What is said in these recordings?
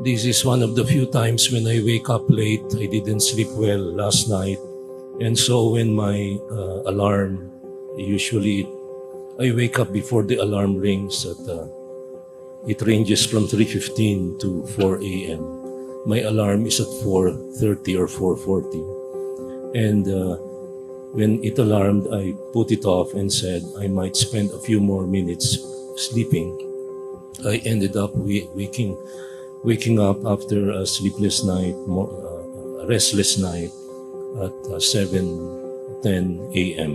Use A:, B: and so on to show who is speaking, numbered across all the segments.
A: This is one of the few times when I wake up late. I didn't sleep well last night. And so when my alarm, usually I wake up before the alarm rings. It ranges from 3:15 to 4 a.m. My alarm is at 4:30 or 4:40. And when it alarmed, I put it off and said I might spend a few more minutes sleeping. I ended up waking up after a sleepless night, a restless night at 7:10 a.m.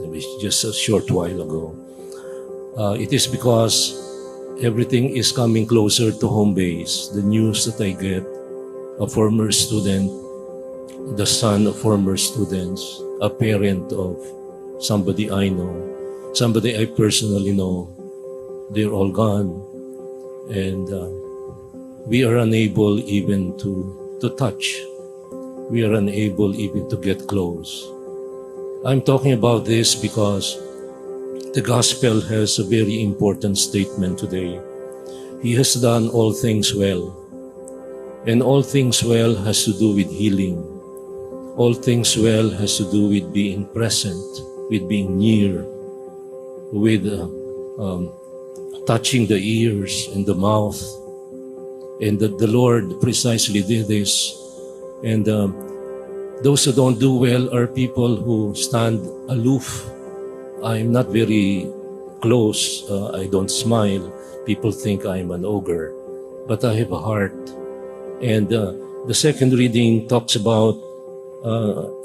A: It was just a short while ago. It is because everything is coming closer to home base. The news that I get, a former student, the son of former students, a parent of somebody I know, somebody I personally know, they're all gone. And we are unable even to touch. We are unable even to get close. I'm talking about this because the gospel has a very important statement today. He has done all things well. And all things well has to do with healing. All things well has to do with being present, with being near, with touching the ears and the mouth. And the Lord precisely did this. And those who don't do well are people who stand aloof. I'm not very close. I don't smile. People think I'm an ogre. But I have a heart. And the second reading talks about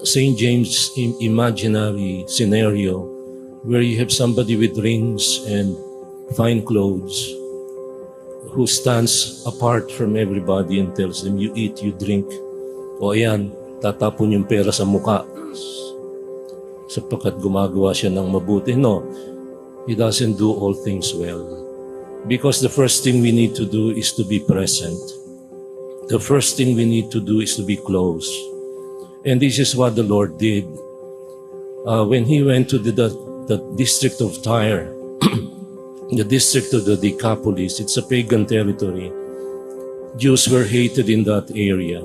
A: St. James' imaginary scenario where you have somebody with rings and fine clothes who stands apart from everybody and tells them, you eat, you drink. O ayan, tatapon yung pera sa muka sapagkat gumagawa siya ng mabuti. No, he doesn't do all things well. Because the first thing we need to do is to be present. The first thing we need to do is to be close. And this is what the Lord did. When he went to the district of Tyre, the district of the Decapolis, it's a pagan territory. Jews were hated in that area.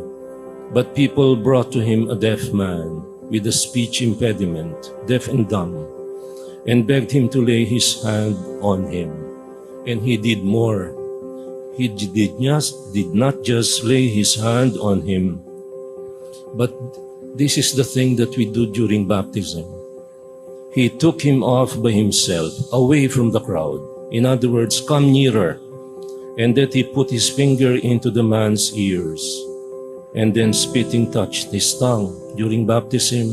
A: But people brought to him a deaf man with a speech impediment, deaf and dumb, and begged him to lay his hand on him. And he did more. He did not just lay his hand on him, but this is the thing that we do during baptism. He took him off by himself, away from the crowd. In other words, come nearer. And that he put his finger into the man's ears. And then spitting touched his tongue. During baptism,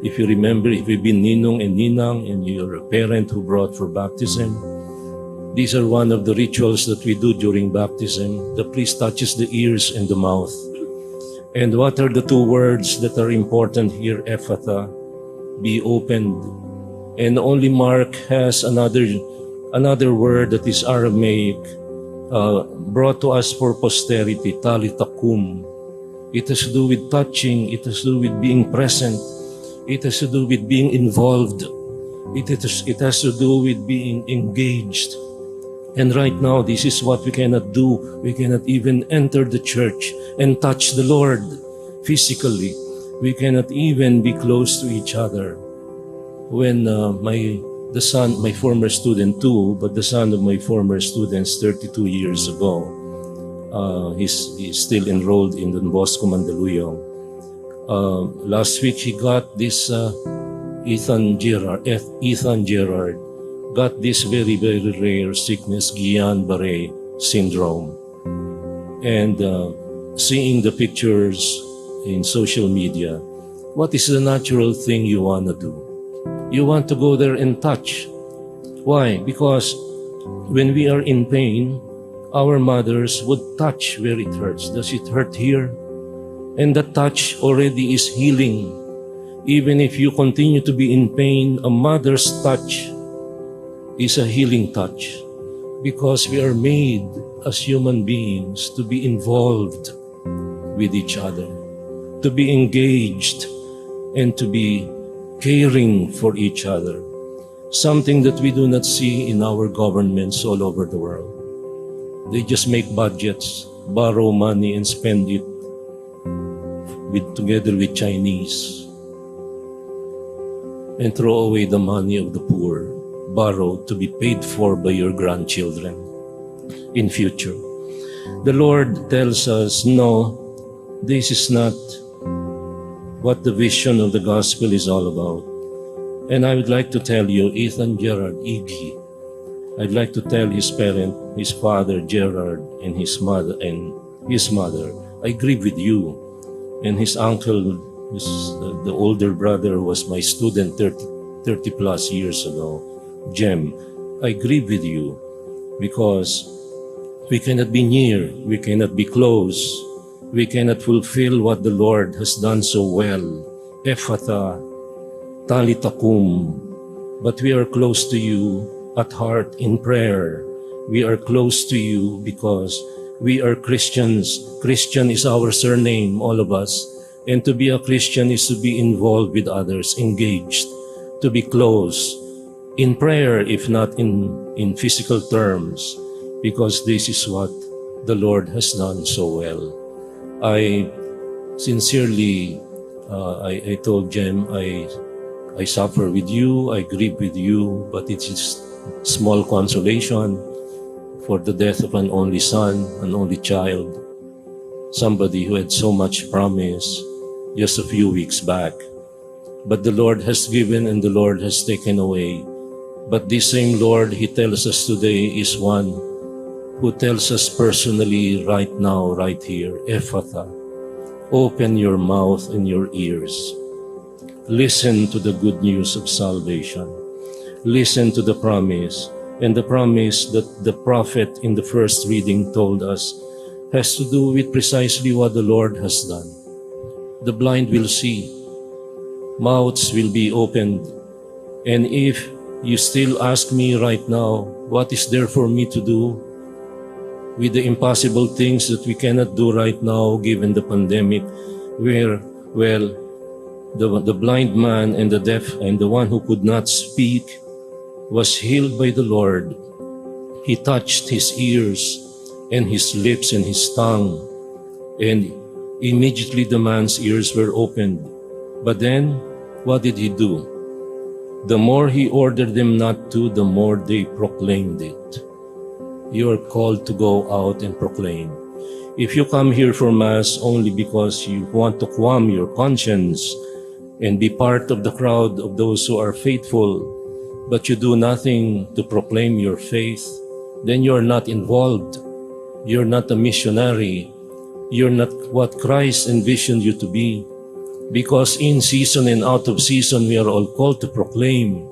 A: if you remember, if you've been ninong and ninang and you're a parent who brought for baptism, these are one of the rituals that we do during baptism. The priest touches the ears and the mouth. And what are the two words that are important here? Ephphatha, be opened. And only Mark has another word that is Aramaic, brought to us for posterity, talitha kum. It has to do with touching. It has to do with being present. It has to do with being involved. It has to do with being engaged. And right now, this is what we cannot do. We cannot even enter the church and touch the Lord physically. We cannot even be close to each other. When the son, my former student too, but the son of my former students 32 years ago, he's still enrolled in Don Bosco Mandaluyong. Last week he got this Ethan Gerard got this very, very rare sickness, Guillain-Barré syndrome. And seeing the pictures in social media, what is the natural thing you want to do? You want to go there and touch. Why? Because when we are in pain, our mothers would touch where it hurts. Does it hurt here? And that touch already is healing. Even if you continue to be in pain, a mother's touch is a healing touch because we are made as human beings to be involved with each other, to be engaged, and to be caring for each other. Something that we do not see in our governments all over the world. They just make budgets. borrow money and spend it together with Chinese, and throw away the money of the poor, borrowed to be paid for by your grandchildren in future. The Lord tells us, no, this is not what the vision of the gospel is all about. And I would like to tell you, Ethan Gerard, Iggy, I'd like to tell his parent, his father Gerard, and his mother, I grieve with you. And his uncle, the older brother, was my student 30 plus years ago, Jem. I grieve with you because we cannot be near, we cannot be close, we cannot fulfill what the Lord has done so well. Ephatha, talitakum. But we are close to you at heart in prayer. We are close to you because we are Christians. Christian is our surname, all of us. And to be a Christian is to be involved with others, engaged, to be close, in prayer, if not in physical terms, because this is what the Lord has done so well. I sincerely, I told Jem, I suffer with you, I grieve with you, but it is small consolation for the death of an only son, an only child, somebody who had so much promise just a few weeks back. But the Lord has given and the Lord has taken away. But this same Lord, He tells us today, is one who tells us personally right now, right here, Ephatha, open your mouth and your ears. Listen to the good news of salvation. Listen to the promise. And the promise that the prophet in the first reading told us has to do with precisely what the Lord has done. The blind will see, mouths will be opened. And if you still ask me right now, what is there for me to do with the impossible things that we cannot do right now given the pandemic, where, well, the blind man and the deaf and the one who could not speak was healed by the Lord. He touched his ears and his lips and his tongue, and immediately the man's ears were opened. But then, what did he do? The more he ordered them not to, the more they proclaimed it. You are called to go out and proclaim. If you come here for Mass only because you want to calm your conscience and be part of the crowd of those who are faithful, but you do nothing to proclaim your faith, then you're not involved. You're not a missionary. You're not what Christ envisioned you to be. Because in season and out of season, we are all called to proclaim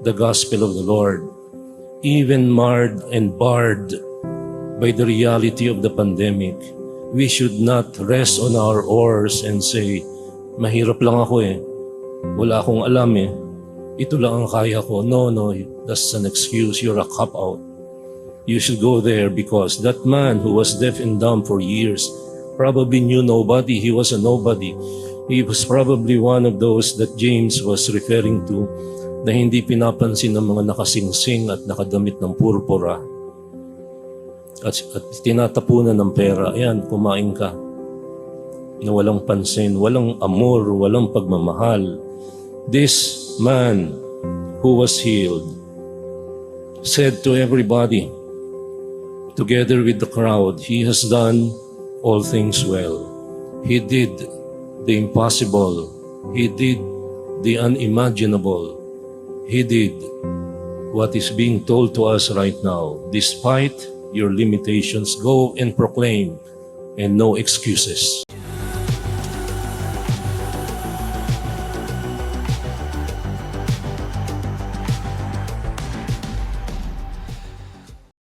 A: the gospel of the Lord, even marred and barred by the reality of the pandemic. We should not rest on our oars and say, mahirap lang ako eh. Wala akong alam eh. Ito lang ang kaya ko. No, that's an excuse. You're a cop-out. You should go there because that man who was deaf and dumb for years probably knew nobody. He was a nobody. He was probably one of those that James was referring to na hindi pinapansin ng mga nakasingsing at nakadamit ng purpura at tinatapunan ng pera. Ayan, kumain ka na walang pansin, walang amor, walang pagmamahal. This man who was healed said to everybody, together with the crowd, he has done all things well. He did the impossible. He did the unimaginable. He did what is being told to us right now. Despite your limitations, go and proclaim, and no excuses.